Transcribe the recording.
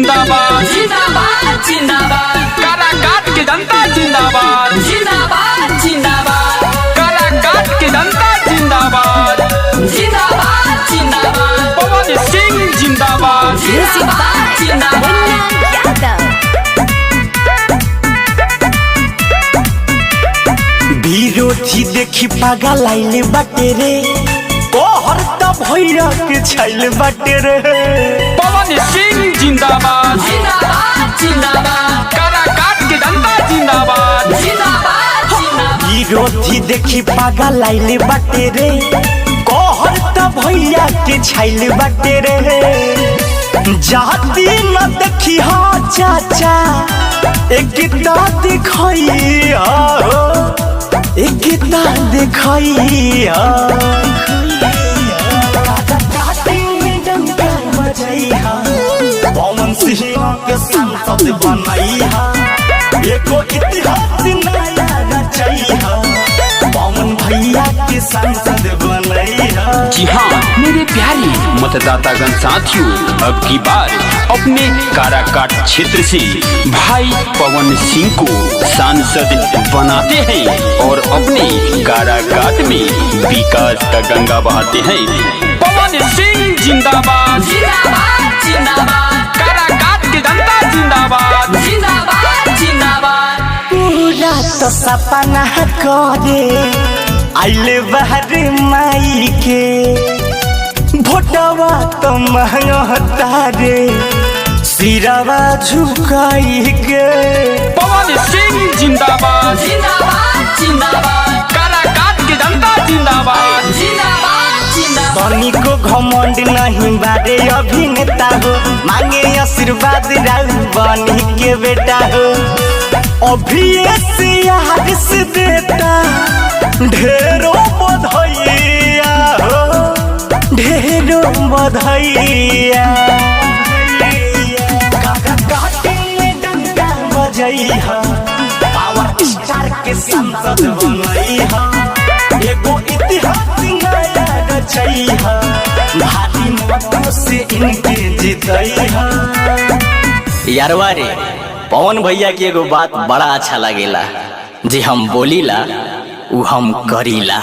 जिंदाबाद जिंदाबाद जिंदाबाद काराकाट की जनता जिंदाबाद जिंदाबाद जिंदाबाद काराकाट की जनता जिंदाबाद जिंदाबाद जिंदाबाद पवन सिंह जिंदाबाद जिंदाबाद जिंदाबाद विरोधी देखी पागल आइले बाटे रे कोहर त भैया के छैल बाटे रे पवन सिंह जिंदाबाद जिंदाबाद जिंदाबाद काराकाट की जनता जिंदाबाद जिंदाबाद जिंदाबाद विरोधी देखी पागल आइले बाटे रे कोहर त भैया के छैल बाटे रे जाती न देखी हा चाचा एकता दिखाइया एकता दिखाइया पवन सिंह के सांसद बनैहा एको इतिहास नया रचैहा पवन भैया के सांसद बनैहा। जी हाँ मेरे प्यारे मतदातागण साथियों, अब की बार अपने काराकाट क्षेत्र से भाई पवन सिंह को सांसद बनाते हैं और अपने काराकाट में विकास का गंगा बहाते हैं। पवन सिंह जिंदाबाद जिंदाबाद जिंदाबाद काराकाट की जनता जिंदाबाद जिंदाबाद जिंदाबाद पूरा तो सपना करे आइले बाहर माई के भोटवा तो महंगा रे सिरावा झुकाई के। पवन सिंह जिंदाबाद जिंदाबाद जिंदाबाद काराकाट की जनता जिंदाबाद जिंदाबाद जिंदाबाद सनी को घमंड नहीं बारे अभिनेता हो मांगे आशीर्वाद राहुल बनी के बेटा हो अभी से देता ढेरों बधाइया हो ढेरों बधाइया काराकाट में डंका बजैहा पावर स्टार के सांसद बनैहा एगो इतिहास नया रचैहा भारी मतों से इनके जितैहा। यारवा रे पवन भैया की एगो बात बड़ा अच्छा लगेला जे हम बोलीला उ हम करीला।